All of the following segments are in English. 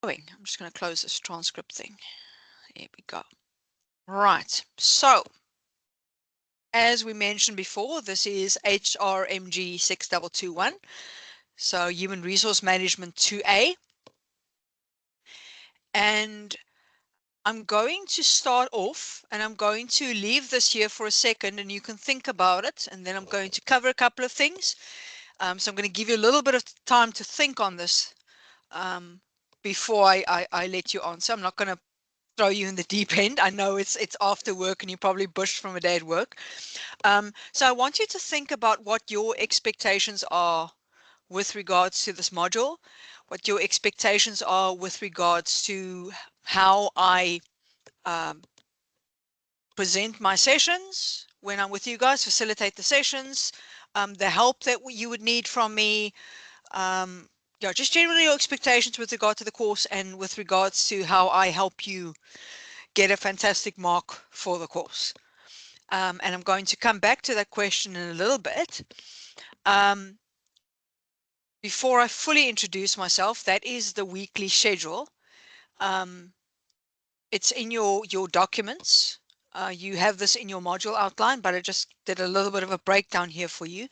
I'm just going to close this transcript thing. There we go. Right. So, as we mentioned before, this is Hrmg6221. So, Human Resource Management 2A. And I'm going to start off and I'm going to leave this here for a second and you can think about it. And then I'm going to cover a couple of things. So I'm going to give you a little bit of time to think on this before I let you answer. I'm not going to throw you in the deep end. I know it's after work and you probably bushed from a day at work. So I want you to think about what your expectations are with regards to this module, what your expectations are with regards to how I present my sessions when I'm with you guys, facilitate the sessions, the help that you would need from me, yeah, just generally your expectations with regard to the course and with regards to how I help you get a fantastic mark for the course. And I'm going to come back to that question in a little bit. Before I fully introduce myself, that is the weekly schedule. It's in your documents. You have this in your module outline, but I just did a little bit of a breakdown here for you.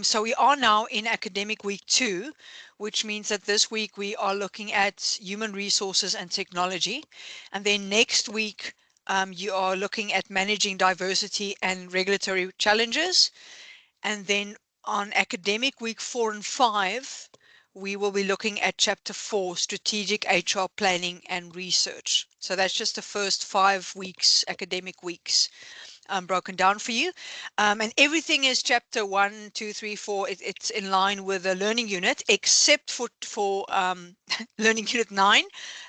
So we are now in academic week 2, which means that this week we are looking at human resources and technology. And then next week, you are looking at managing diversity and regulatory challenges. And then on academic week 4 and 5, we will be looking at chapter 4, strategic HR planning and research. So that's just the first 5 weeks, academic weeks. Broken down for you, and everything is chapter 1, 2, 3, 4. It's in line with the learning unit, except for learning unit 9.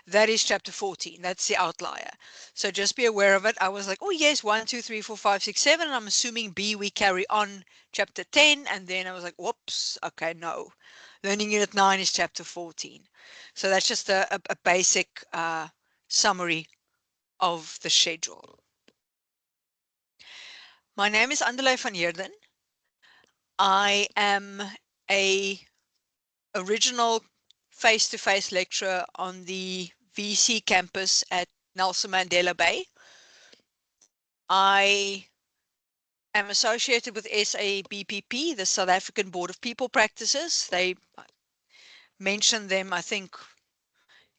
That is chapter 14. That's the outlier. So just be aware of it. I was like, oh yes, 1, 2, 3, 4, 5, 6, 7. And I'm assuming B we carry on chapter 10, and then I was like, whoops, okay, no. Learning unit 9 is chapter 14. So that's just a basic summary of the schedule. My name is Andele van Heerden. I am a original face-to-face lecturer on the VC campus at Nelson Mandela Bay. I am associated with SABPP, the South African Board of People Practices. They mention them, I think,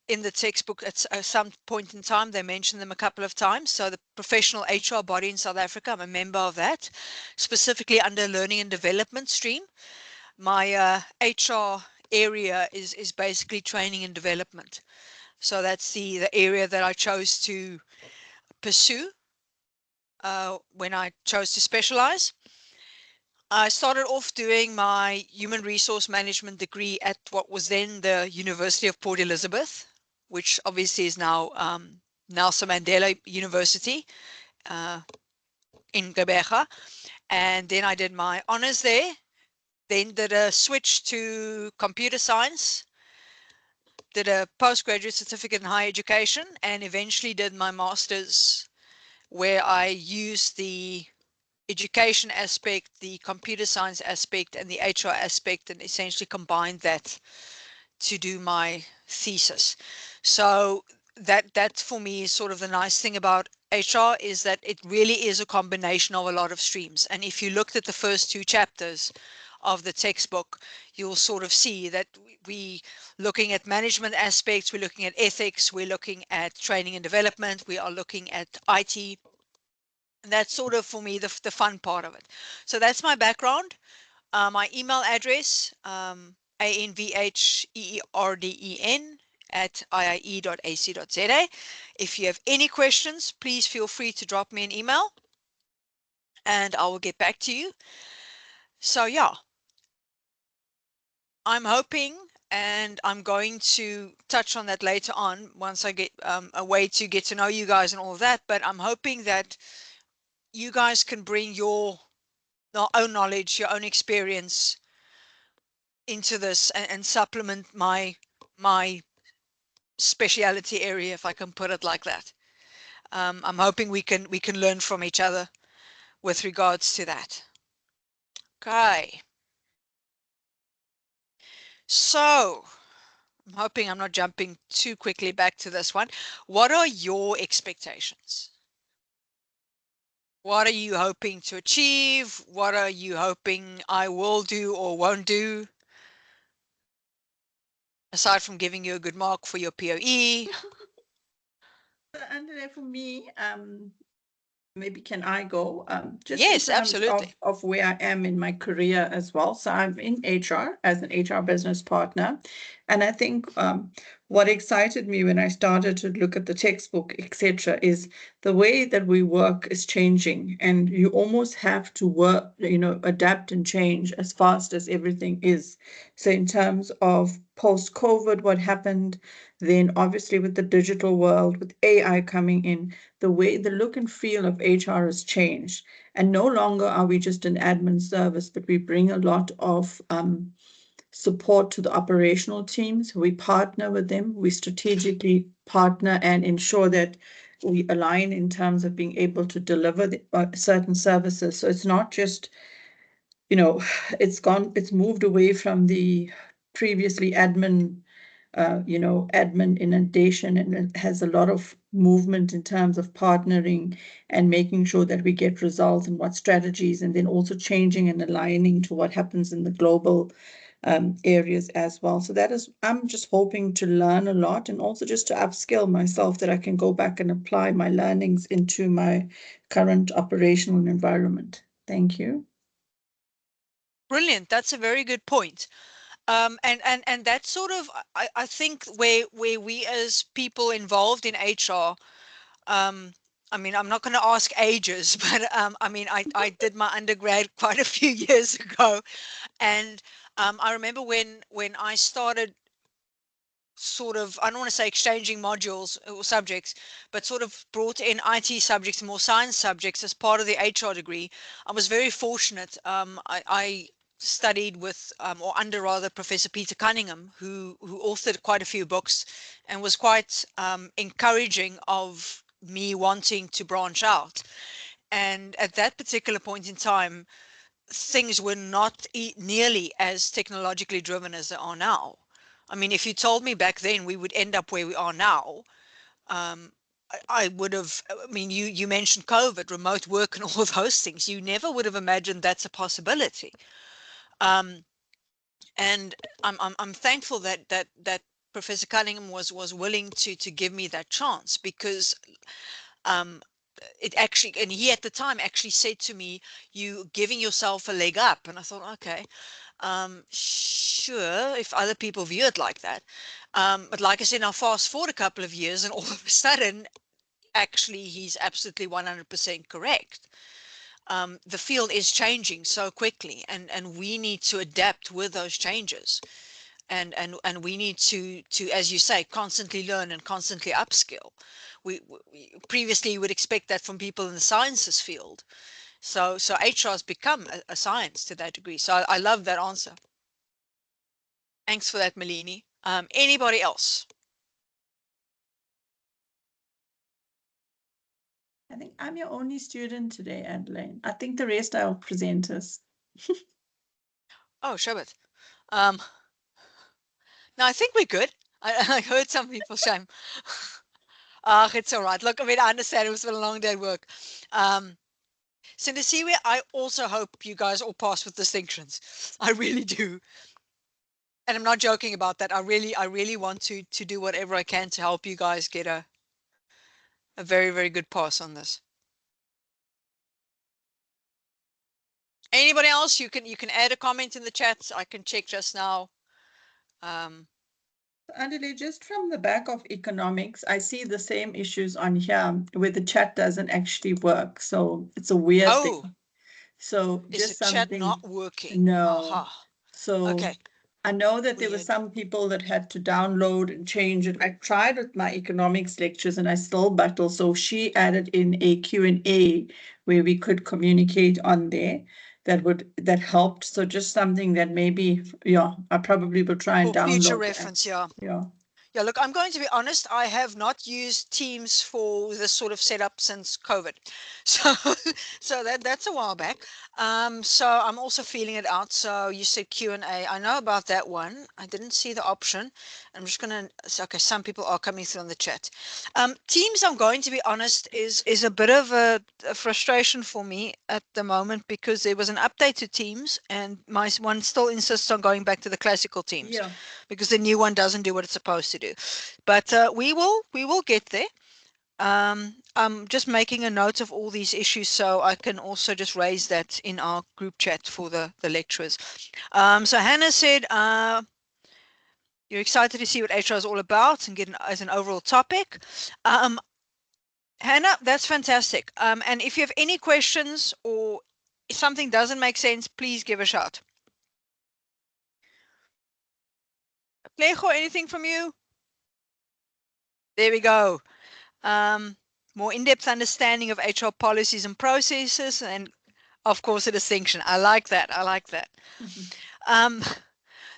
in the textbook at some point in time. They mentioned them a couple of times. So the professional HR body in South Africa, I'm a member of that, specifically under learning and development stream. My HR area is basically training and development. So that's the area that I chose to pursue when I chose to specialize. I started off doing my human resource management degree at what was then the University of Port Elizabeth, which obviously is now Nelson Mandela University in Gqeberha. And then I did my honors there, then did a switch to computer science, did a postgraduate certificate in higher education, and eventually did my master's, where I used the education aspect, the computer science aspect, and the HR aspect, and essentially combined that to do my thesis. So that for me is sort of the nice thing about HR, is that it really is a combination of a lot of streams. And if you looked at the first 2 chapters of the textbook, you'll sort of see that we looking at management aspects, we're looking at ethics, we're looking at training and development, we are looking at IT. And that's sort of, for me, the fun part of it. So that's my background. My email address, anvherden@iie.ac.za. If you have any questions, please feel free to drop me an email and I will get back to you. So yeah, I'm hoping, and I'm going to touch on that later on once I get a way to get to know you guys and all of that, but I'm hoping that you guys can bring your own knowledge, your own experience into this and supplement my speciality area, if I can put it like that. I'm hoping we can learn from each other with regards to that. Okay. So I'm hoping I'm not jumping too quickly back to this one. What are your expectations? What are you hoping to achieve? What are you hoping I will do or won't do? Aside from giving you a good mark for your POE. And for me, maybe can I go? Just in Yes, terms absolutely. of where I am in my career as well. So I'm in HR as an HR business partner. And I think what excited me when I started to look at the textbook, etc., is the way that we work is changing. And you almost have to work, adapt and change as fast as everything is. So in terms of post-COVID, what happened, then obviously with the digital world, with AI coming in, the way the look and feel of HR has changed. And no longer are we just an admin service, but we bring a lot of support to the operational teams. We partner with them, we strategically partner and ensure that we align in terms of being able to deliver certain services. So it's not just, it's moved away from the previously admin inundation, and it has a lot of movement in terms of partnering and making sure that we get results and what strategies, and then also changing and aligning to what happens in the global areas as well. So I'm just hoping to learn a lot and also just to upskill myself that I can go back and apply my learnings into my current operational environment. Thank you. Brilliant. That's a very good point. And that's sort of, I think where we as people involved in HR, I mean, I'm not going to ask ages, but I mean, I did my undergrad quite a few years ago, and I remember when I started sort of, I don't want to say exchanging modules or subjects, but sort of brought in IT subjects and more science subjects as part of the HR degree. I was very fortunate. I studied with, or under rather, Professor Peter Cunningham, who authored quite a few books and was quite encouraging of me wanting to branch out. And at that particular point in time, things were not nearly as technologically driven as they are now. I mean, if you told me back then we would end up where we are now, I would have, I mean, you mentioned COVID, remote work and all of those things. You never would have imagined that's a possibility. Um, and I'm thankful that Professor Cunningham was willing to give me that chance, because um, it actually, and he at the time actually said to me, you giving yourself a leg up. And I thought, okay, sure, if other people view it like that. But like I said, now fast forward a couple of years and all of a sudden, actually, he's absolutely 100% correct. The field is changing so quickly, and we need to adapt with those changes. And we need to, as you say, constantly learn and constantly upskill. We previously would expect that from people in the sciences field. So HR has become a science to that degree. So I love that answer. Thanks for that, Malini. Anybody else? I think I'm your only student today, Adelaine. I think the rest are presenters. Oh, Shabbat. Um, no, I think we're good. I heard some people shame. It's all right. Look, I mean, I understand it was been a long day at work. So Nasiwe, I also hope you guys all pass with distinctions. I really do. And I'm not joking about that. I really want to do whatever I can to help you guys get a very, very good pass on this. Anybody else? You can add a comment in the chat. I can check just now. Um, Andile, just from the back of economics, I see the same issues on here where the chat doesn't actually work. So it's a weird oh, thing. So is the just chat not something, working? no. Aha. So Okay. I know that there were Weird. some people that had to download and change it. I tried with my economics lectures and I still battle. So she added in a Q&A where we could communicate on there. That helped. So just something that maybe, yeah, I probably will try and For future download the app. reference, yeah. Yeah. Yeah, look, I'm going to be honest. I have not used Teams for this sort of setup since COVID, so so that's a while back. So I'm also feeling it out. So you said Q&A. I know about that one. I didn't see the option. I'm just gonna. Okay, some people are coming through on the chat. Teams, I'm going to be honest, is a bit of a frustration for me at the moment because there was an update to Teams, and my one still insists on going back to the classical Teams Yeah. because the new one doesn't do what it's supposed to do. But we will get there. I'm just making a note of all these issues so I can also just raise that in our group chat for the lecturers. So Hannah said, you're excited to see what HR is all about and get as an overall topic. Um, Hannah, that's fantastic. And if you have any questions or if something doesn't make sense, please give a shout. Plejo, anything from you? There we go. Um, more in-depth understanding of HR policies and processes, and of course a distinction. I like that. I like that. Um,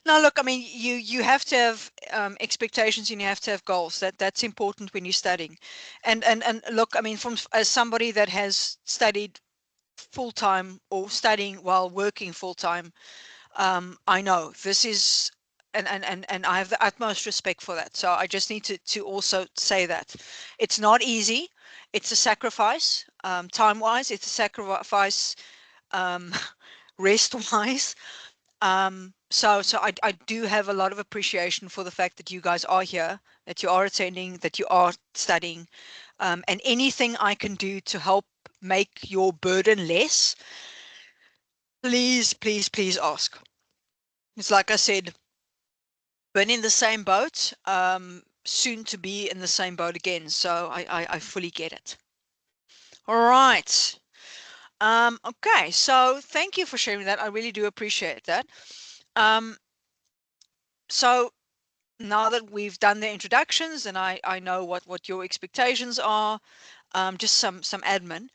now, look, I mean, you have to have expectations and you have to have goals. That's important when you're studying. And look, I mean, from as somebody that has studied full time or studying while working full time, I know this is, and I have the utmost respect for that. So I just need to also say that it's not easy. It's a sacrifice, time wise. It's a sacrifice, um, rest wise. So I do have a lot of appreciation for the fact that you guys are here, that you are attending, that you are studying, and anything I can do to help make your burden less, please, please, please ask. It's like I said, been in the same boat, soon to be in the same boat again. So I fully get it. All right. Okay. So thank you for sharing that. I really do appreciate that. Um, so now that we've done the introductions and I know what your expectations are, just some admin.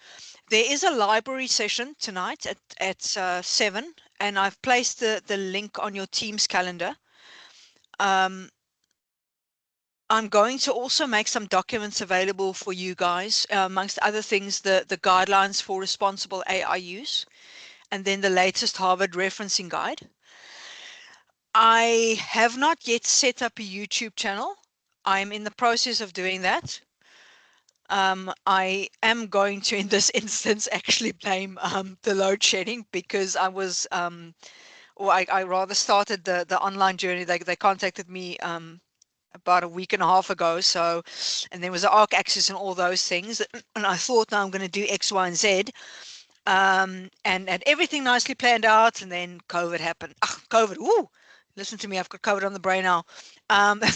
There is a library session tonight at 7, and I've placed the link on your Teams calendar. I'm going to also make some documents available for you guys, amongst other things, the guidelines for responsible AI use, and then the latest Harvard referencing guide. I have not yet set up a YouTube channel. I'm in the process of doing that. I am going to, in this instance, actually blame the load shedding because I was, or I rather started the online journey. They contacted me about a week and a half ago. So, and there was the ARC access and all those things. And I thought, now I'm going to do X, Y, and Z. And everything nicely planned out. And then COVID happened. Ah, COVID. Ooh, listen to me. I've got COVID on the brain now.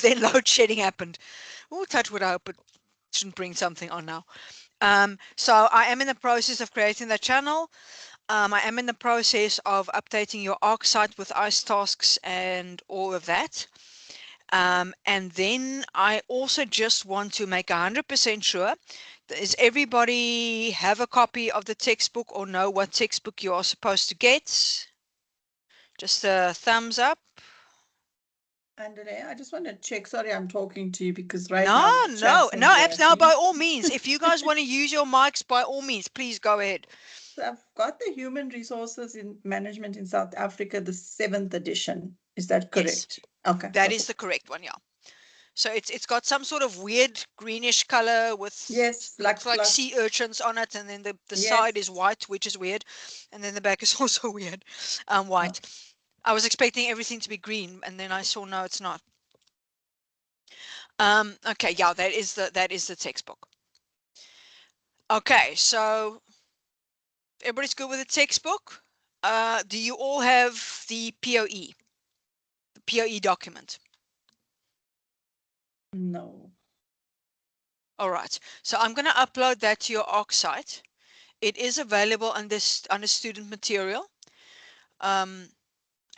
Then load shedding happened. Oh, touch wood. I hope it shouldn't bring something on now. So I am in the process of creating that channel. I am in the process of updating your ARC site with ICE tasks and all of that. And then I also just want to make 100% sure, does everybody have a copy of the textbook or know what textbook you are supposed to get? Just a thumbs up. Andrea, I just want to check. Sorry, I'm talking to you because right No, now the no, chat's no, no, by interacting. all means. If you guys want to use your mics, by all means, please go ahead. So I've got the Human Resources in Management in South Africa, the 7th edition. Is that Yes, correct? Okay, that is the perfect. correct one, yeah. So it's got some sort of weird greenish color with Yes, looks flux, like sea flux. urchins on it, and then the side is Yes. white, which is weird, and then the back is also weird, Oh, white. I was expecting everything to be green, and then I saw no, it's not. Okay, yeah, that is the textbook. Okay, so everybody's good with the textbook. Do you all have the POE document? no. All right, so I'm going to upload that to your ARC site. It is available under student material.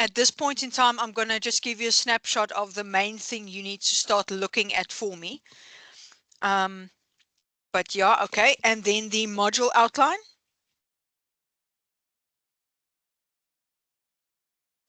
At this point in time, I'm going to just give you a snapshot of the main thing you need to start looking at for me. But yeah, okay. And then the module outline.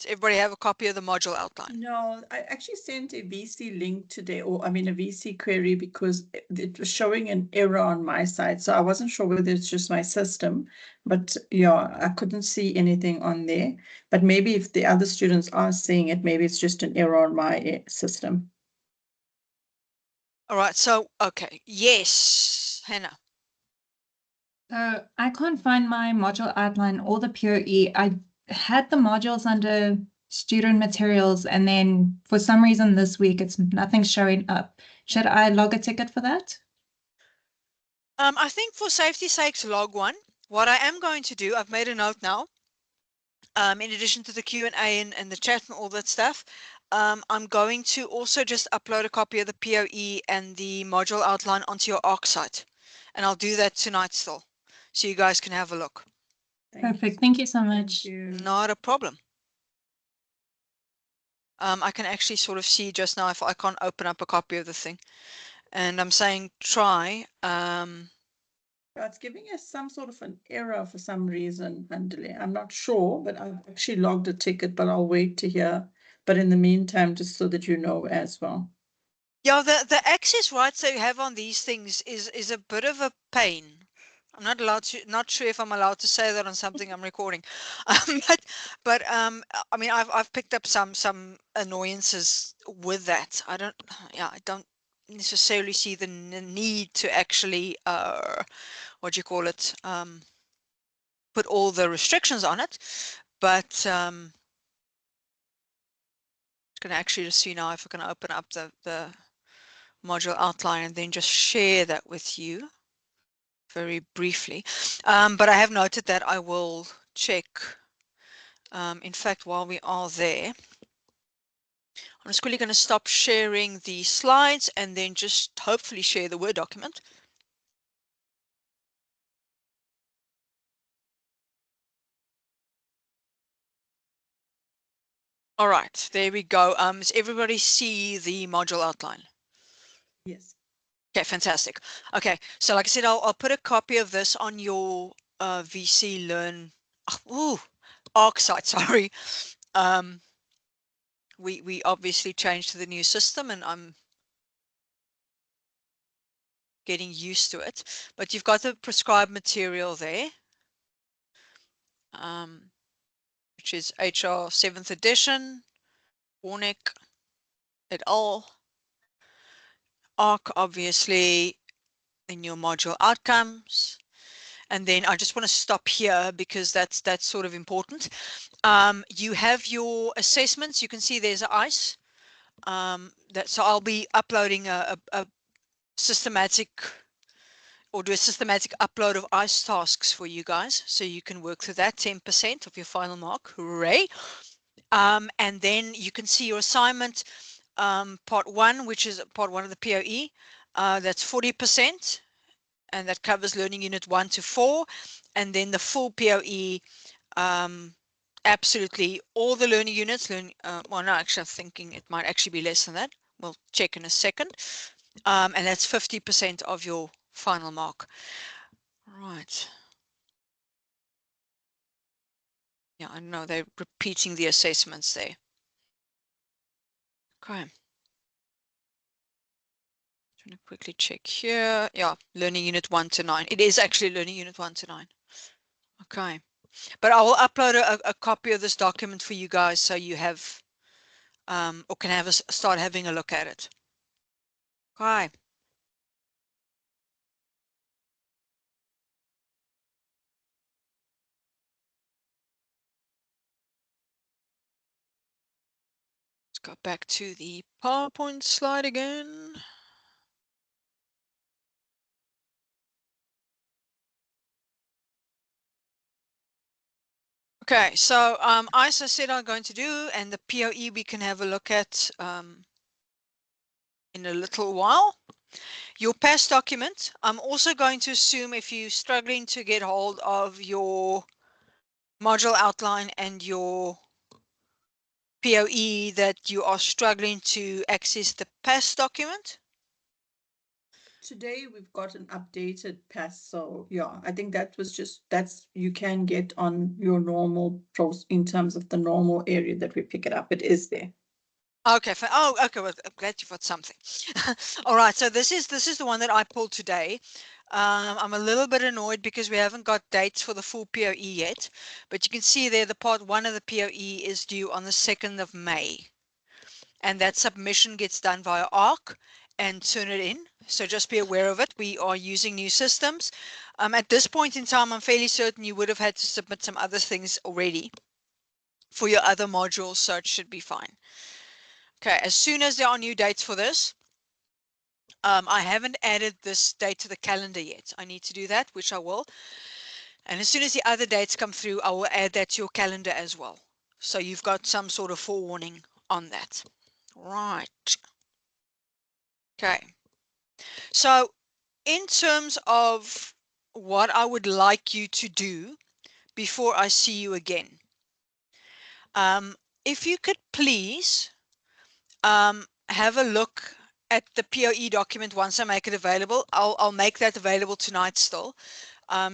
Does everybody have a copy of the module outline? No, I actually sent a VC link today, or I mean a VC query, because it was showing an error on my side. So I wasn't sure whether it's just my system, but yeah, I couldn't see anything on there. But maybe if the other students are seeing it, maybe it's just an error on my system. All right, so, okay, yes, Hannah. So I can't find my module outline or the POE. I had the modules under student materials, and then for some reason this week it's nothing showing up. Should I log a ticket for that? I think for safety's sakes, log one. What I am going to do, I've made a note now. In addition to the Q&A and the chat and all that stuff, I'm going to also just upload a copy of the POE and the module outline onto your Aw2 site. And I'll do that tonight still, so you guys can have a look. Perfect. Thank you so much. Thank you. Not a problem. I can actually sort of see just now if I can't open up a copy of the thing. And I'm saying try. It's giving us some sort of an error for some reason, Andile. I'm not sure, but I've actually logged a ticket, but I'll wait to hear. But in the meantime, just so that you know as well. Yeah, the access rights that you have on these things is a bit of a pain. I'm not sure if I'm allowed to say that on something I'm recording. But I mean, I've picked up some annoyances with that. I don't necessarily see the need to actually what do you call it, put all the restrictions on it, but can actually just see now if I can open up the module outline and then just share that with you very briefly. But I have noted that I will check. In fact, while we are there, I'm just quickly going to stop sharing the slides and then just hopefully share the Word document. All right, there we go. Does everybody see the module outline? Yes. Okay, fantastic. Okay, so like I said, I'll put a copy of this on your VC Learn Arc site. Sorry, we obviously changed to the new system, and I'm getting used to it. But you've got the prescribed material there, which is HR 7th edition, Warnick et al. Arc, obviously, in your module outcomes. And then I just want to stop here because that's sort of important. You have your assessments. You can see there's ICE. So I'll be uploading a systematic, or do a systematic upload of ICE tasks for you guys, so you can work through that. 10% of your final mark. Hooray. And then you can see your assignment, part one, which is part one of the POE. That's 40%. And that covers learning unit 1 to 4, and then the full POE, absolutely all the learning units. Well, no, actually, I'm thinking it might actually be less than that. We'll check in a second. And that's 50% of your final mark. Right. Yeah, I know they're repeating the assessments there. Okay. Trying to quickly check here. Yeah, learning unit 1 to 9. It is actually learning unit 1 to 9. Okay. But I will upload a copy of this document for you guys, so you have, or can have us start having a look at it. Okay. Let's go back to the PowerPoint slide again. Okay, so ICE I said I'm going to do, and the POE we can have a look at in a little while. Your PAS document, I'm also going to assume if you're struggling to get hold of your module outline and your POE, that you are struggling to access the PAS document. Today we've got an updated pass, so yeah, I think that's you can get on your normal pros in terms of the normal area that we pick it up. It is there. Okay. Oh, okay. Well, I'm glad you've got something. All right. So this is the one that I pulled today. I'm a little bit annoyed because we haven't got dates for the full POE yet, but you can see there the part 1 of the POE is due on the 2nd of May, and that submission gets done via ARC and turn it in. So just be aware of it. We are using new systems. At this point in time, I'm fairly certain you would have had to submit some other things already for your other modules, so it should be fine. Okay, as soon as there are new dates for this, I haven't added this date to the calendar yet. I need to do that, which I will. And as soon as the other dates come through, I will add that to your calendar as well. So you've got some sort of forewarning on that. Right. Okay. So in terms of what I would like you to do before I see you again, if you could please have a look at the POE document once I make it available. I'll make that available tonight still.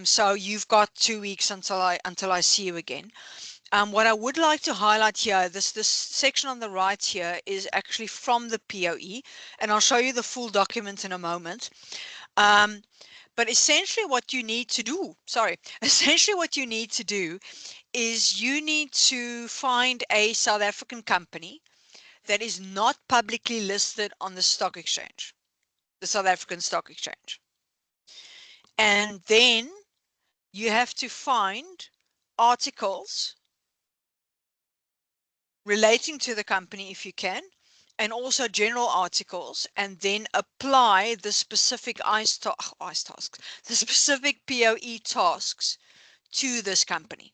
So you've got 2 weeks until I see you again. What I would like to highlight here, this section on the right here is actually from the POE, and I'll show you the full document in a moment. But essentially what you need to do, essentially what you need to do is you need to find a South African company that is not publicly listed on the stock exchange, the South African Stock Exchange. And then you have to find articles relating to the company if you can, and also general articles, and then apply the specific ICE tasks, the specific POE tasks to this company.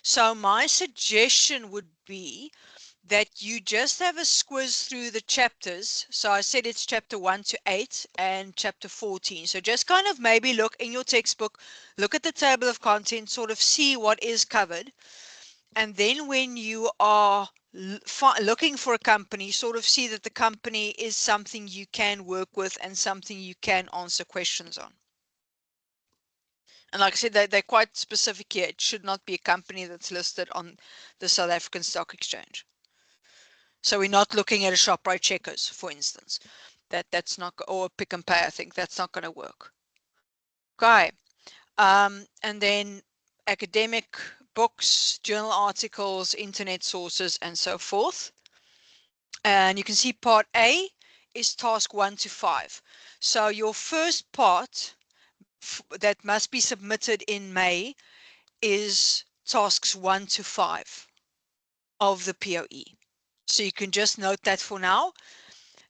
So my suggestion would be that you just have a squiz through the chapters. So I said it's chapter 1 to 8 and chapter 14. So just kind of maybe look in your textbook, look at the table of contents, sort of see what is covered. And then when you are looking for a company, sort of see that the company is something you can work with and something you can answer questions on. And like I said, they're quite specific here. It should not be a company that's listed on the South African Stock Exchange. So we're not looking at a ShopRite Checkers, for instance. That's not, or Pick and Pay. I think that's not going to work. Okay, and then academic books, journal articles, internet sources, and so forth. And you can see part A is task 1 to 5. So your first part that must be submitted in May is tasks 1 to 5 of the POE. So you can just note that for now.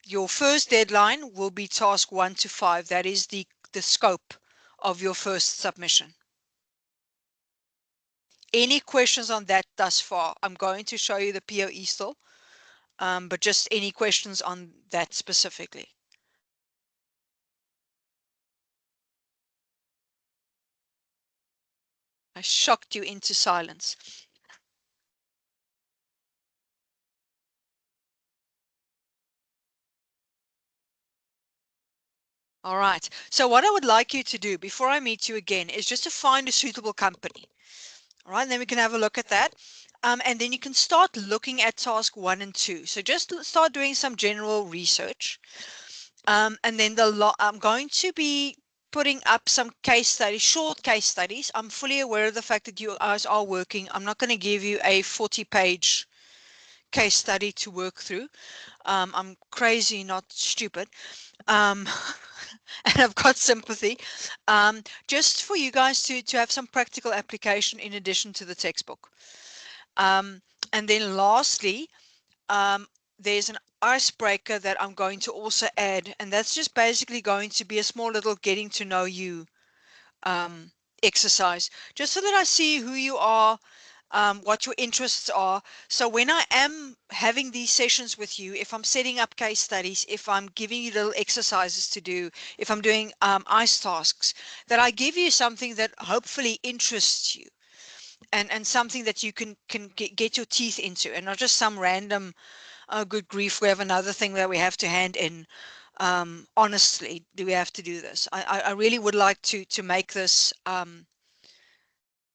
Your first deadline will be task 1 to 5. That is the scope of your first submission. Any questions on that thus far? I'm going to show you the POE still, but just any questions on that specifically? I shocked you into silence. All right. So what I would like you to do before I meet you again is just to find a suitable company. All right, and then we can have a look at that. And then you can start looking at task 1 and 2. So just start doing some general research. And then I'm going to be putting up some case studies, short case studies. I'm fully aware of the fact that you guys are working. I'm not going to give you a 40-page case study to work through. I'm crazy, not stupid. And I've got sympathy. Just for you guys to have some practical application in addition to the textbook. And then lastly, there's an icebreaker that I'm going to also add, and that's just basically going to be a small little getting to know you exercise, just so that I see who you are, what your interests are. So when I am having these sessions with you, if I'm setting up case studies, if I'm giving you little exercises to do, if I'm doing ICE tasks, that I give you something that hopefully interests you. And something that you can get your teeth into, and not just some random, oh good grief, we have another thing that we have to hand in. honestly, do we have to do this? I really would like to make this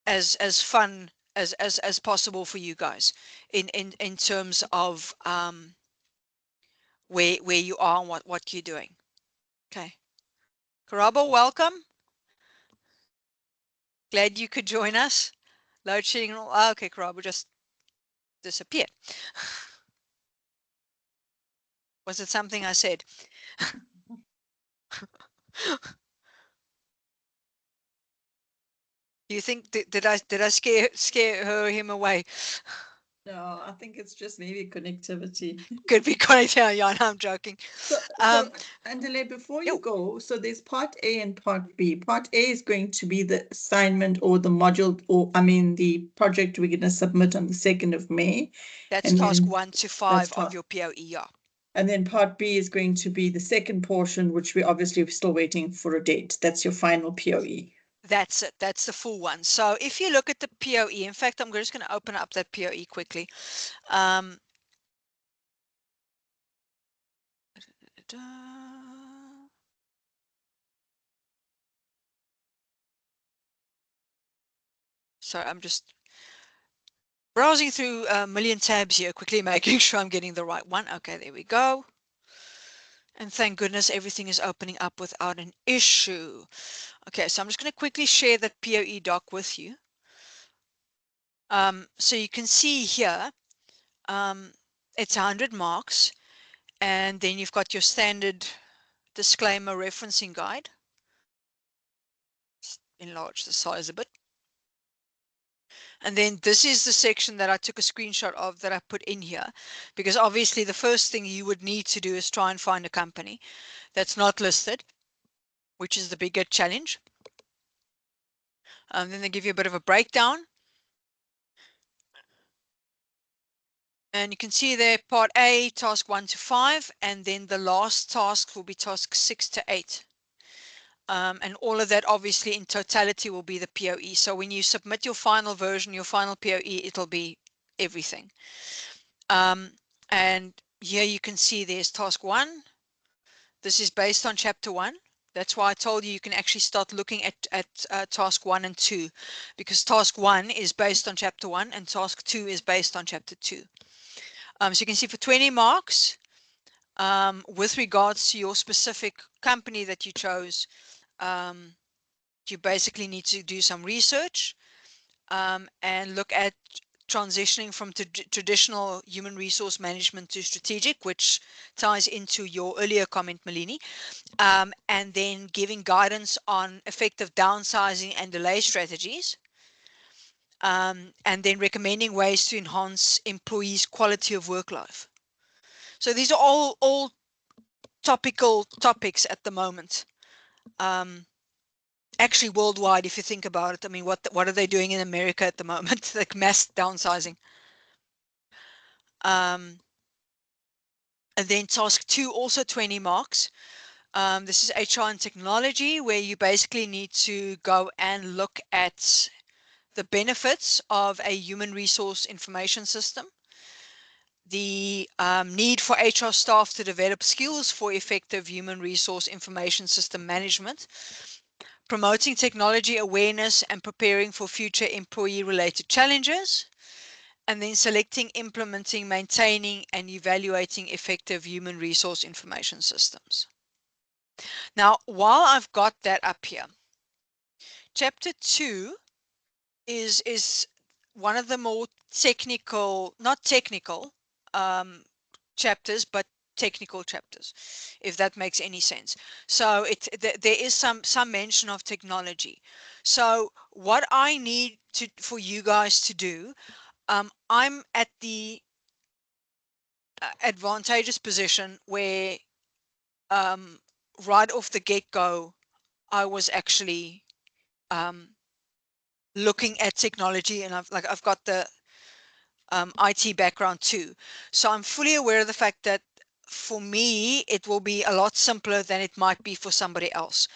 as fun as possible for you guys in terms of where you are and what you're doing. Okay, Karabo, welcome. Glad you could join us. Load shedding. Okay, Karabo just disappeared. Was it something I said? Do you think did I scare him away? No, I think it's just maybe connectivity. Could be connected. Yeah, no, I'm joking. So, Andile, before you Yo. go, so there's part A and part B. Part A is going to be the assignment or the module, or I mean, the project we're going to submit on the 2nd of May. That's And task then 1 to that's 5 of task. your POE. Yeah. And then part B is going to be the second portion, which we obviously are still waiting for a date. That's your final POE. That's it. That's the full one. So if you look at the POE, in fact, I'm just going to open up that POE quickly. Sorry, I'm just browsing through a million tabs here, quickly making sure I'm getting the right one. Okay, there we go. And thank goodness everything is opening up without an issue. Okay, so I'm just going to quickly share that POE doc with you. So you can see here, it's 100 marks, and then you've got your standard disclaimer referencing guide. Enlarge the size a bit. And then this is the section that I took a screenshot of that I put in here, because obviously the first thing you would need to do is try and find a company that's not listed, which is the bigger challenge. Then they give you a bit of a breakdown. And you can see there part A, task 1 to 5, and then the last task will be task 6 to 8. And all of that obviously in totality will be the POE. So when you submit your final version, your final POE, it'll be everything. And here you can see there's task 1. This is based on chapter 1. That's why I told you can actually start looking at task 1 and 2, because task 1 is based on chapter 1 and task 2 is based on chapter 2. So you can see for 20 marks, with regards to your specific company that you chose, you basically need to do some research and look at transitioning from traditional human resource management to strategic, which ties into your earlier comment, Malini, and then giving guidance on effective downsizing and delay strategies, and then recommending ways to enhance employees' quality of work life. So these are all topical topics at the moment. Actually worldwide, if you think about it. I mean, what are they doing in America at the moment? Like mass downsizing. And then task 2, also 20 marks. This is HR and technology, where you basically need to go and look at the benefits of a human resource information system, the need for HR staff to develop skills for effective human resource information system management, promoting technology awareness and preparing for future employee-related challenges, and then selecting, implementing, maintaining, and evaluating effective human resource information systems. Now, while I've got that up here, chapter 2 is one of the more technical, not technical chapters, but technical chapters, if that makes any sense. So there is some mention of technology. So what I need for you guys to do, I'm at the advantageous position where right off the get-go, I was actually looking at technology, and I've got the IT background too. So I'm fully aware of the fact that for me, it will be a lot simpler than it might be for somebody else.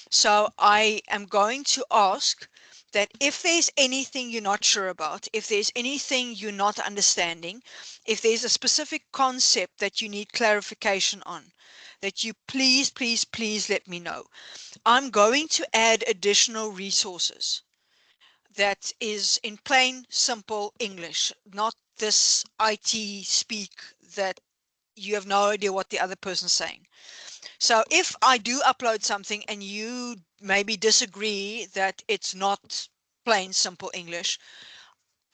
So I am going to ask that if there's anything you're not sure about, if there's anything you're not understanding, if there's a specific concept that you need clarification on, that you please, please, please let me know. I'm going to add additional resources that is in plain, simple English, not this IT speak that you have no idea what the other person's saying. So if I do upload something and you maybe disagree that it's not plain, simple English,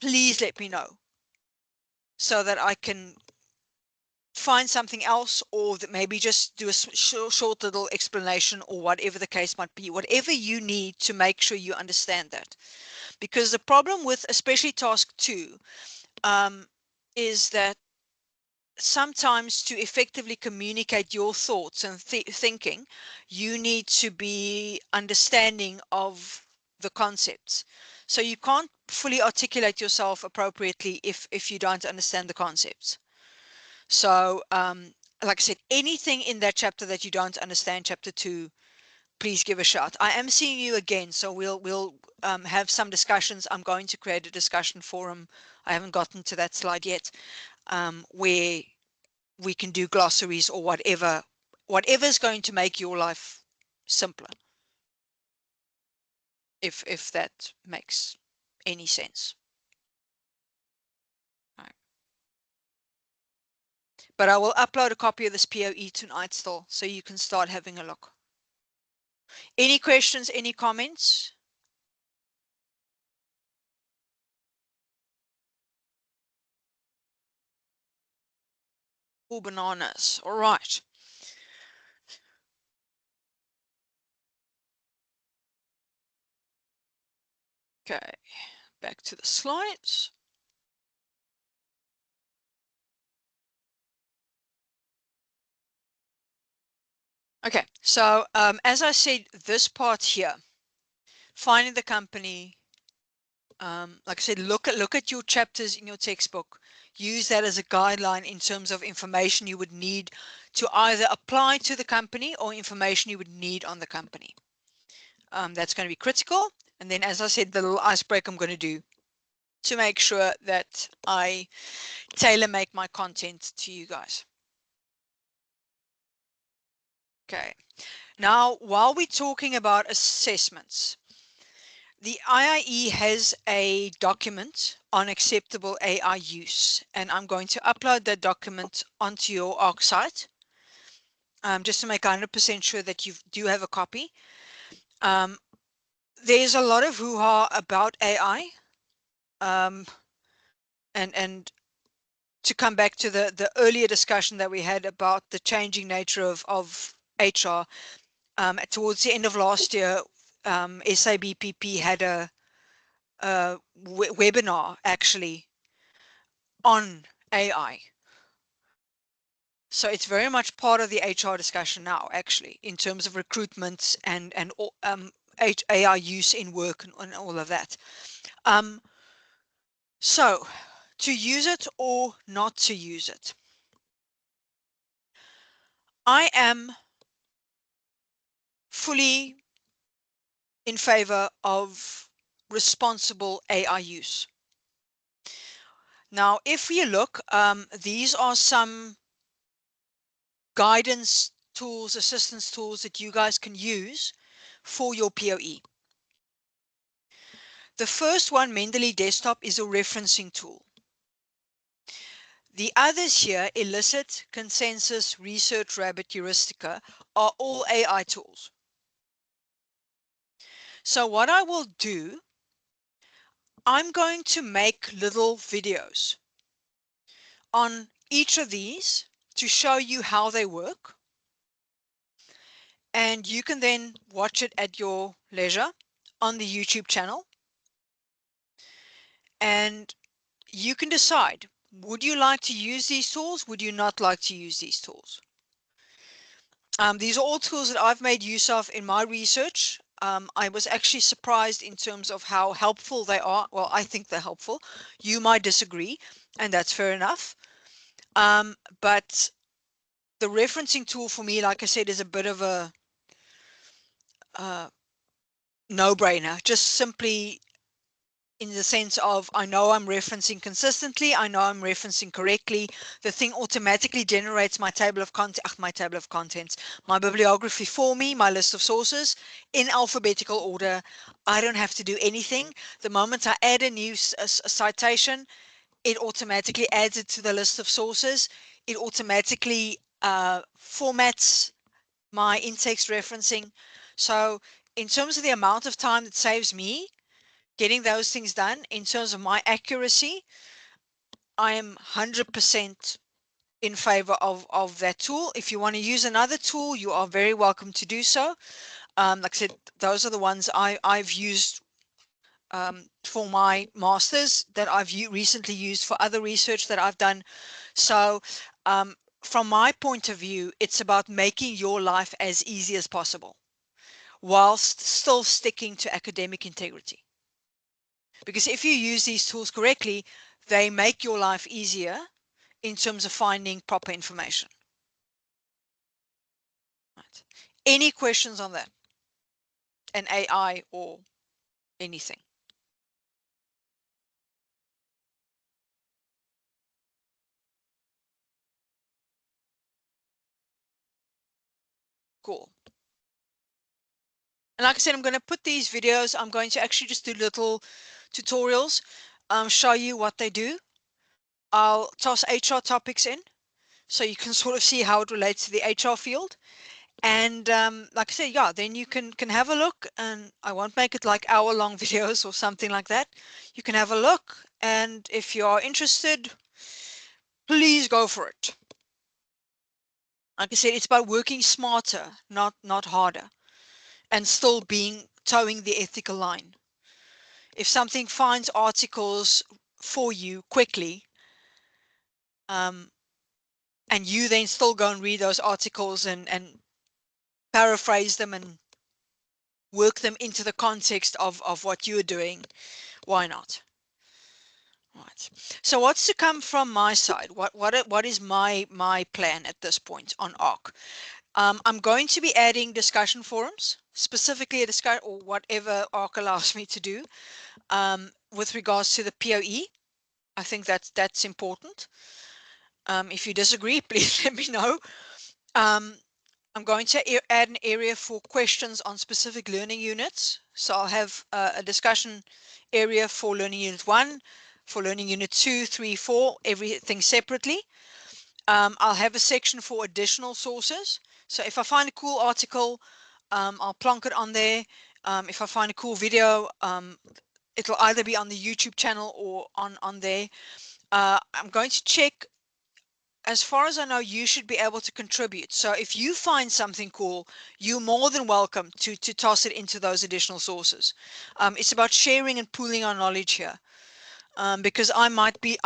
please let me know so that I can find something else, or that maybe just do a short little explanation, or whatever the case might be, whatever you need to make sure you understand that. Because the problem with especially task 2 is that sometimes to effectively communicate your thoughts and thinking, you need to be understanding of the concepts. So you can't fully articulate yourself appropriately if you don't understand the concepts. So like I said, anything in that chapter that you don't understand, chapter 2, please give a shout. I am seeing you again, so we'll have some discussions. I'm going to create a discussion forum. I haven't gotten to that slide yet, where we can do glossaries or whatever is going to make your life simpler, if that makes any sense. Right. But I will upload a copy of this POE tonight still, so you can start having a look. Any questions, any comments? Oh, bananas. All right. Okay, back to the slides. Okay, so as I said, this part here, finding the company, like I said, look at your chapters in your textbook. Use that as a guideline in terms of information you would need to either apply to the company or information you would need on the company. That's going to be critical. And then, as I said, the little icebreaker I'm going to do to make sure that I tailor make my content to you guys. Okay. Now, while we're talking about assessments, the IIE has a document on acceptable AI use, and I'm going to upload that document onto your ARC site, just to make 100% sure that you do have a copy. There's a lot of hoo-ha about AI, and to come back to the earlier discussion that we had about the changing nature of HR, towards the end of last year, SABPP had a webinar actually on AI. So it's very much part of the HR discussion now, actually, in terms of recruitment and AI use in work and all of that. So to use it or not to use it, I am fully in favor of responsible AI use. Now, if we look, these are some guidance tools, assistance tools that you guys can use for your POE. The first one, Mendeley Desktop, is a referencing tool. The others here, Elicit, Consensus, Research Rabbit, Heuristica, are all AI tools. So what I will do, I'm going to make little videos on each of these to show you how they work. And you can then watch it at your leisure on the YouTube channel. And you can decide, would you like to use these tools? Would you not like to use these tools? These are all tools that I've made use of in my research. I was actually surprised in terms of how helpful they are. Well, I think they're helpful. You might disagree, and that's fair enough. But the referencing tool for me, like I said, is a bit of a no-brainer. Just simply in the sense of I know I'm referencing consistently, I know I'm referencing correctly. The thing automatically generates my table of contents, my bibliography for me, my list of sources in alphabetical order. I don't have to do anything. The moment I add a new citation, it automatically adds it to the list of sources. It automatically formats my in-text referencing. So in terms of the amount of time that saves me getting those things done, in terms of my accuracy, I am 100% in favor of that tool. If you want to use another tool, you are very welcome to do so. Like I said, those are the ones I've used for my masters, that I've recently used for other research that I've done. So from my point of view, it's about making your life as easy as possible whilst still sticking to academic integrity. Because if you use these tools correctly, they make your life easier in terms of finding proper information. Right. Any questions on that? An AI or anything? Cool. And like I said, I'm going to put these videos, I'm going to actually just do little tutorials, show you what they do. I'll toss HR topics in so you can sort of see how it relates to the HR field. And like I said, yeah, then you can have a look, and I won't make it like hour-long videos or something like that. You can have a look, and if you are interested, please go for it. Like I said, it's about working smarter, not harder, and still towing the ethical line. If something finds articles for you quickly, and you then still go and read those articles and paraphrase them and work them into the context of what you're doing, why not? Right. So what's to come from my side? What is my plan at this point on ARC? I'm going to be adding discussion forums, specifically a discussion or whatever ARC allows me to do with regards to the POE. I think that's important. If you disagree, please let me know. I'm going to add an area for questions on specific learning units. So I'll have a discussion area for learning unit 1, for learning unit 2, 3, 4, everything separately. I'll have a section for additional sources. So if I find a cool article, I'll plonk it on there. If I find a cool video, it'll either be on the YouTube channel or on there. I'm going to check. As far as I know, you should be able to contribute. So if you find something cool, you're more than welcome to toss it into those additional sources. It's about sharing and pooling our knowledge here. Because I might be,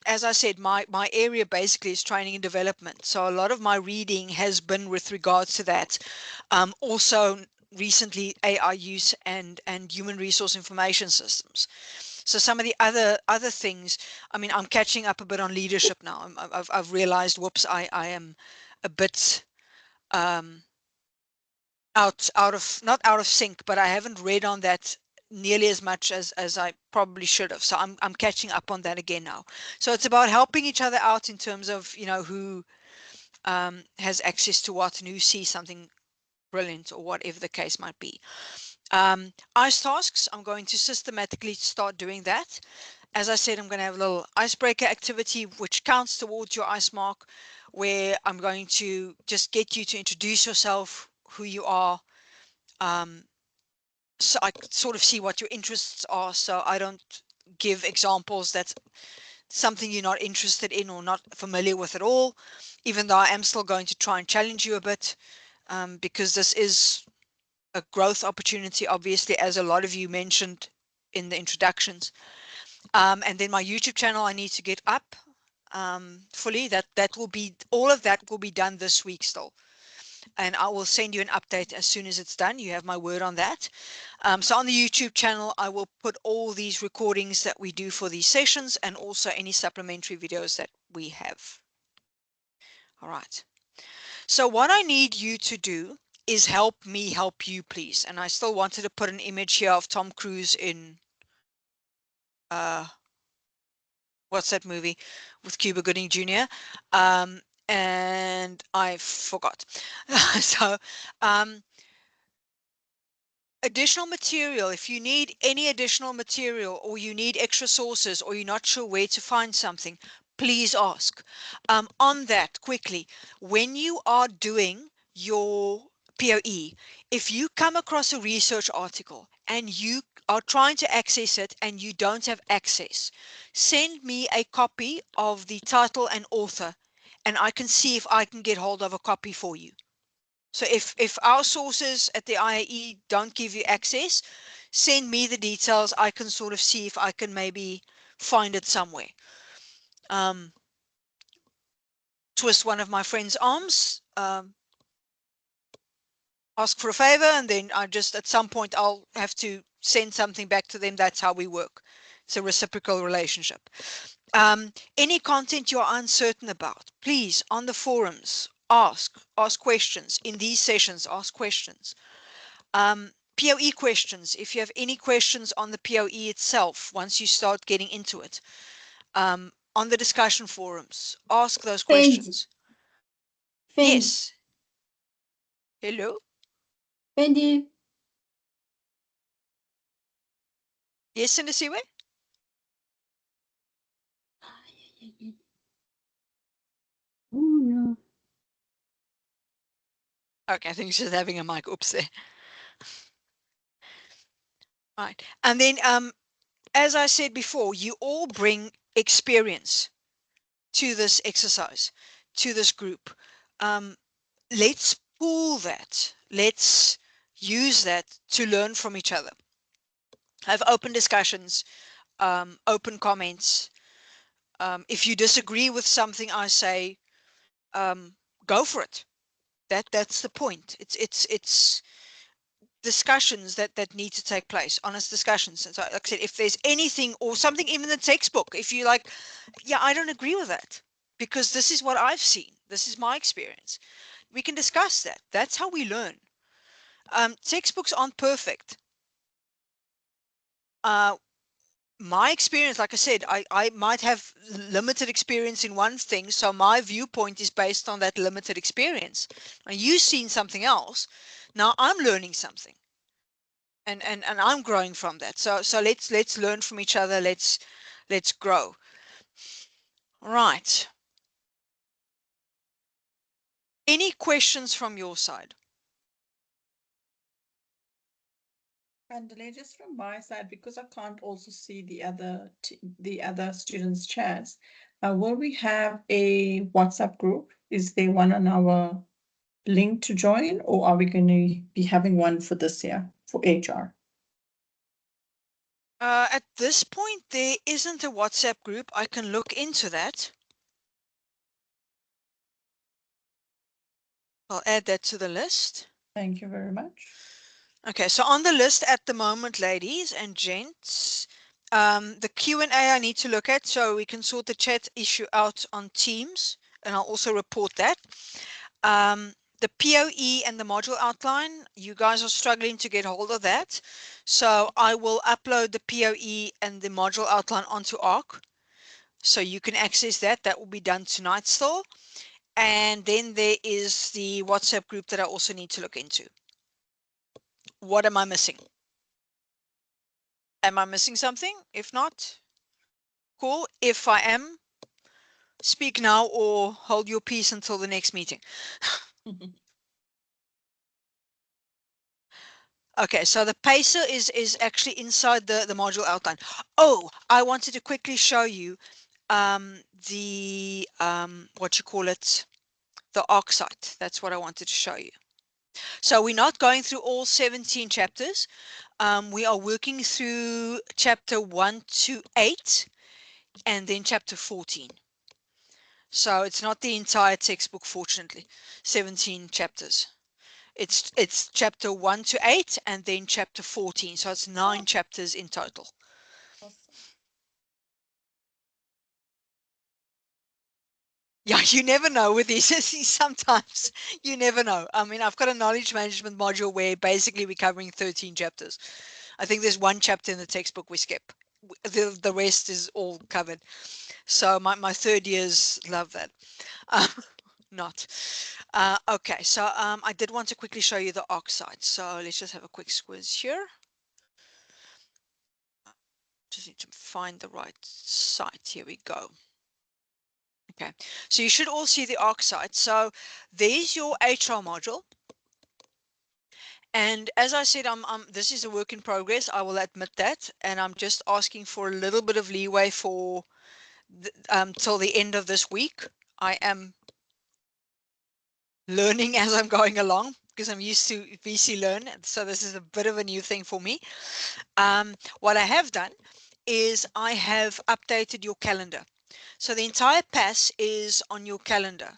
as I said, my area basically is training and development. So a lot of my reading has been with regards to that. Also recently AI use and human resource information systems. So some of the other things, I mean, I'm catching up a bit on leadership now. I've realized, whoops, I am a bit out of, not out of sync, but I haven't read on that nearly as much as I probably should have. So I'm catching up on that again now. So it's about helping each other out in terms of, you know, who has access to what and who sees something brilliant or whatever the case might be. Ice tasks, I'm going to systematically start doing that. As I said, I'm going to have a little icebreaker activity which counts towards your ice mark, where I'm going to just get you to introduce yourself, who you are, so I could sort of see what your interests are, so I don't give examples that's something you're not interested in or not familiar with at all, even though I am still going to try and challenge you a bit, because this is a growth opportunity, obviously, as a lot of you mentioned in the introductions. And then my YouTube channel, I need to get up fully. That will be, all of that will be done this week still. And I will send you an update as soon as it's done. You have my word on that. So on the YouTube channel, I will put all these recordings that we do for these sessions and also any supplementary videos that we have. All right. So what I need you to do is help me help you, please. And I still wanted to put an image here of Tom Cruise in what's that movie with Cuba Gooding Jr. And I forgot. So additional material, if you need any additional material or you need extra sources or you're not sure where to find something, please ask. On that, quickly, when you are doing your POE, if you come across a research article and you are trying to access it and you don't have access, send me a copy of the title and author and I can see if I can get hold of a copy for you. So if our sources at the IAE don't give you access, send me the details. I can sort of see if I can maybe find it somewhere. Twist one of my friend's arms, ask for a favor, and then I just at some point I'll have to send something back to them. That's how we work. It's a reciprocal relationship. Any content you're uncertain about, please, on the forums, ask questions. In these sessions, ask questions. POE questions, if you have any questions on the POE itself, once you start getting into it, on the discussion forums, ask those questions. Yes. Hello? Fendi. Yes, Sindisiwe? Oh no. Okay, I think she's having a mic. Oops there. Right. And then, as I said before, you all bring experience to this exercise, to this group. Let's pool that. Let's use that to learn from each other. Have open discussions, open comments. If you disagree with something I say, go for it. That's the point. It's discussions that need to take place, honest discussions. And so, like I said, if there's anything or something, even in the textbook, if you like, yeah, I don't agree with that because this is what I've seen. This is my experience. We can discuss that. That's how we learn. Textbooks aren't perfect. My experience, like I said, I might have limited experience in one thing, so my viewpoint is based on that limited experience. Now you've seen something else. Now I'm learning something. And I'm growing from that. So let's learn from each other. Let's grow. Right. Any questions from your side? And just from my side, because I can't also see the other students' chats, will we have a WhatsApp group? Is there one on our link to join, or are we going to be having one for this year for HR? At this point, there isn't a WhatsApp group. I can look into that. I'll add that to the list. Thank you very much. Okay, so on the list at the moment, ladies and gents, the Q&A I need to look at so we can sort the chat issue out on Teams, and I'll also report that. The POE and the module outline, you guys are struggling to get hold of that. So I will upload the POE and the module outline onto ARC. So you can access that. That will be done tonight still. And then there is the WhatsApp group that I also need to look into. What am I missing? Am I missing something? If not, cool. If I am, speak now or hold your peace until the next meeting. Okay, so the pacer is actually inside the module outline. Oh, I wanted to quickly show you the what you call it, the ARC site. That's what I wanted to show you. So we're not going through all 17 chapters. We are working through chapter 1 to 8 and then chapter 14. So it's not the entire textbook, fortunately, 17 chapters. It's chapter 1 to 8 and then chapter 14. So it's 9 chapters in total. Awesome. Yeah, you never know with these. Sometimes you never know. I mean, I've got a knowledge management module where basically we're covering 13 chapters. I think there's one chapter in the textbook we skip. the rest is all covered. So my third years love that. Not. Okay, so I did want to quickly show you the oxide. So let's just have a quick squiz here. Just need to find the right site. Here we go. Okay, so you should all see the oxide. So there's your HR module. And as I said, this is a work in progress. I will admit that. And I'm just asking for a little bit of leeway for till the end of this week. I am learning as I'm going along because I'm used to VC Learn. So this is a bit of a new thing for me. What I have done is I have updated your calendar. So the entire pass is on your calendar.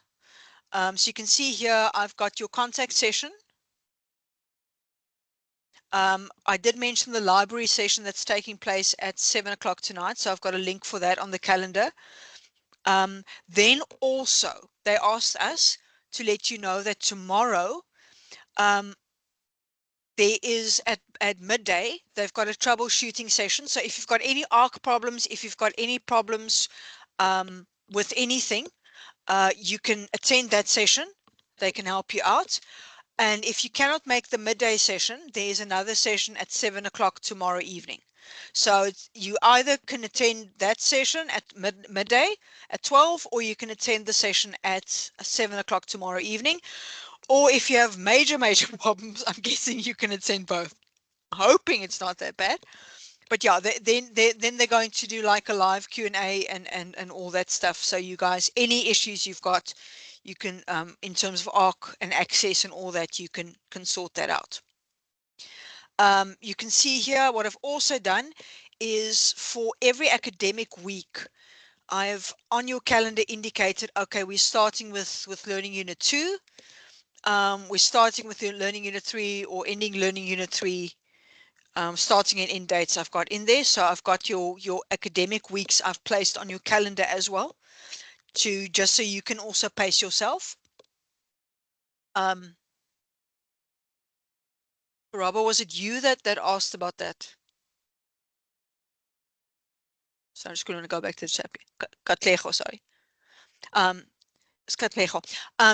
So you can see here, I've got your contact session. I did mention the library session that's taking place at 7 o'clock tonight. So I've got a link for that on the calendar. Then also they asked us to let you know that tomorrow there is at midday, they've got a troubleshooting session. So if you've got any ARC problems, if you've got any problems with anything, you can attend that session. They can help you out. And if you cannot make the midday session, there's another session at 7 o'clock tomorrow evening. So you either can attend that session at midday at 12, or you can attend the session at 7 o'clock tomorrow evening. Or if you have major problems, I'm guessing you can attend both. Hoping it's not that bad. But yeah, then they're going to do like a live Q&A and all that stuff. So you guys, any issues you've got, you can, in terms of ARC and access and all that, you can sort that out. You can see here what I've also done is for every academic week, I've on your calendar indicated, okay, we're starting with Learning Unit 2. We're starting with the Learning Unit 3 or ending Learning Unit 3. Starting and end dates I've got in there. So I've got your academic weeks I've placed on your calendar as well, to just so you can also pace yourself. Robert, was it you that asked about that? So I'm just going to go back to the chat. Katlejo, sorry. It's Katlejo.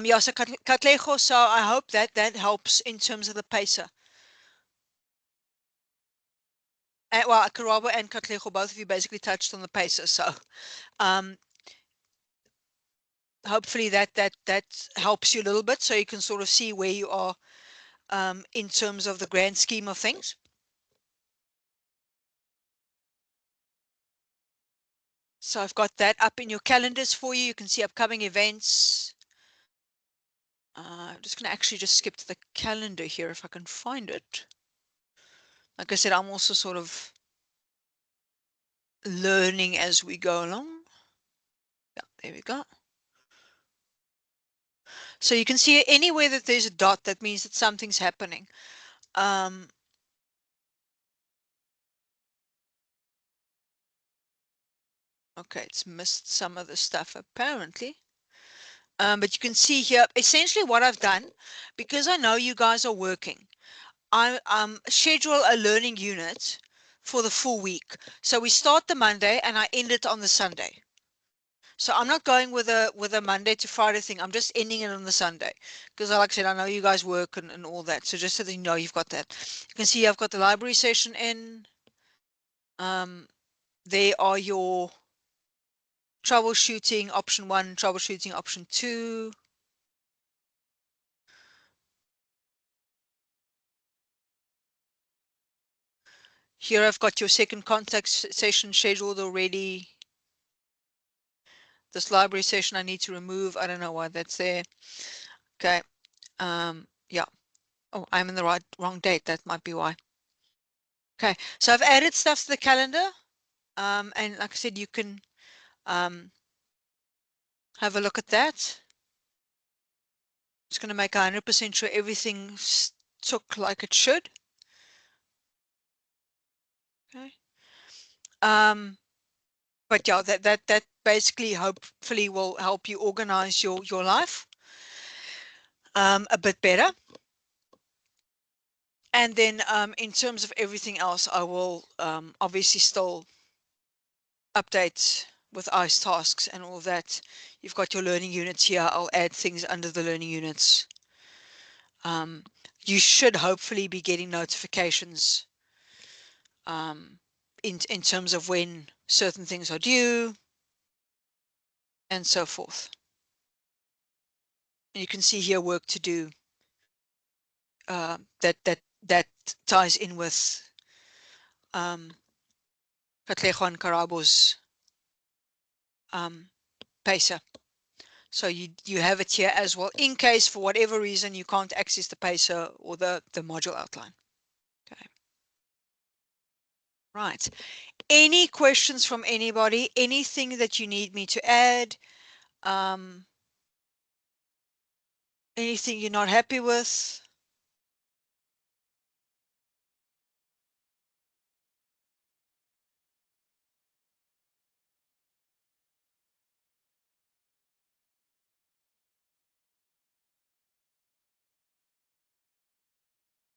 Yeah, so Katlejo, so I hope that helps in terms of the pacer. Well, Karabo and Katlejo, both of you basically touched on the pacer. So hopefully that helps you a little bit, so you can sort of see where you are in terms of the grand scheme of things. So I've got that up in your calendars for you. You can see upcoming events. I'm just going to actually just skip to the calendar here if I can find it. Like I said, I'm also sort of learning as we go along. Yeah, there we go. So you can see anywhere that there's a dot, that means that something's happening. Okay, it's missed some of the stuff apparently. But you can see here, essentially what I've done, because I know you guys are working, I schedule a learning unit for the full week. So we start the Monday and I end it on the Sunday. So I'm not going with a Monday to Friday thing. I'm just ending it on the Sunday. Because like I said, I know you guys work and all that. So just so that you know you've got that. You can see I've got the library session in. There are your troubleshooting option 1, troubleshooting option 2. Here I've got your second contact session scheduled already. This library session I need to remove. I don't know why that's there. Okay. Yeah. Oh, I'm in the wrong date. That might be why. Okay. So I've added stuff to the calendar. And like I said, you can have a look at that. Just going to make 100% sure everything took like it should. Okay. But yeah, that basically hopefully will help you organize your life a bit better. And then in terms of everything else, I will obviously still update with ICE tasks and all that. You've got your learning units here. I'll add things under the learning units. You should hopefully be getting notifications in terms of when certain things are due and so forth. And you can see here work to do that ties in with Katlego and Karabo's pacer. So you have it here as well, in case for whatever reason you can't access the pacer or the module outline. Okay. Right. Any questions from anybody? Anything that you need me to add? Anything you're not happy with?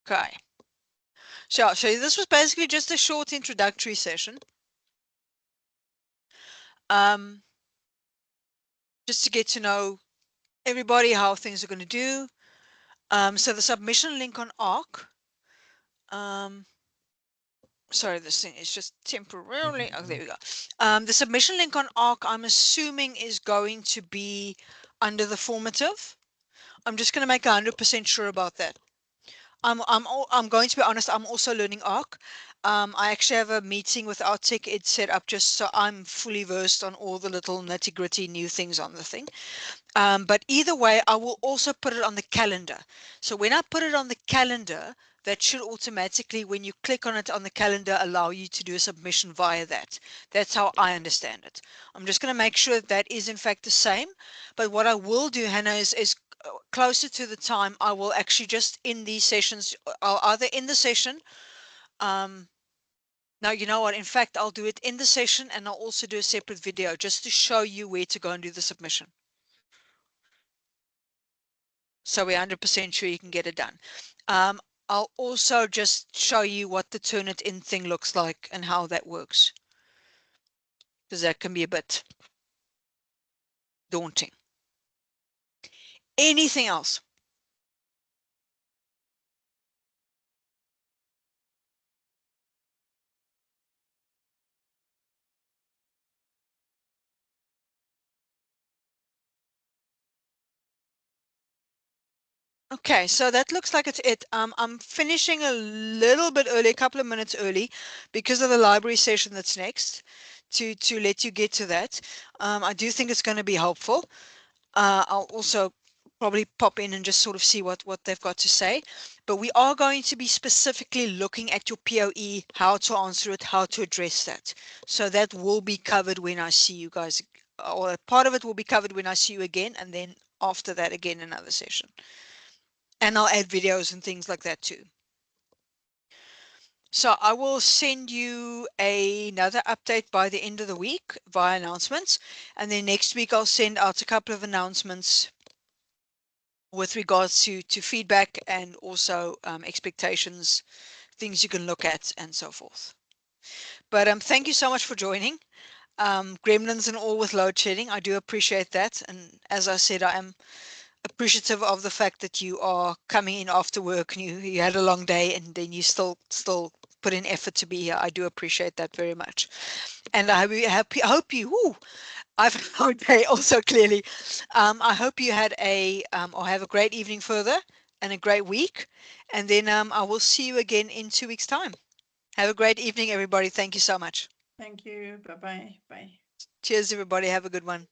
Okay. So this was basically just a short introductory session. Just to get to know everybody, how things are going to do. So the submission link on ARC. Sorry, this thing is just temporarily. Oh, there we go. The submission link on ARC, I'm assuming, is going to be under the formative. I'm just going to make 100% sure about that. I'm going to be honest, I'm also learning ARC. I actually have a meeting with our tech ed set up just so I'm fully versed on all the little nitty-gritty new things on the thing. But either way, I will also put it on the calendar. So when I put it on the calendar, that should automatically, when you click on it on the calendar, allow you to do a submission via that. That's how I understand it. I'm just going to make sure that is in fact the same. But what I will do, Hannah, is closer to the time, I will actually just in these sessions, I'll either in the session, now you know what, in fact, I'll do it in the session and I'll also do a separate video just to show you where to go and do the submission. So we're 100% sure you can get it done. I'll also just show you what the Turnitin thing looks like and how that works, because that can be a bit daunting. Anything else? Okay, so that looks like it's it. I'm finishing a little bit early, a couple of minutes early, because of the library session that's next, to let you get to that. I do think it's going to be helpful. I'll also probably pop in and just sort of see what they've got to say. But we are going to be specifically looking at your POE, how to answer it, how to address that. So that will be covered when I see you guys, or part of it will be covered when I see you again, and then after that again another session. And I'll add videos and things like that too. So I will send you another update by the end of the week via announcements. And then next week I'll send out a couple of announcements with regards to feedback and also expectations, things you can look at and so forth. But thank you so much for joining. Gremlins and all with load shedding. I do appreciate that. And as I said, I am appreciative of the fact that you are coming in after work and you had a long day and then you still put in effort to be here. I do appreciate that very much. And I hope you, whoo, I've had a long day also clearly. I hope you had or have a great evening further and a great week. And then I will see you again in 2 weeks' time. Have a great evening, everybody. Thank you so much. Thank you. Bye-bye. Bye. Cheers, everybody. Have a good one.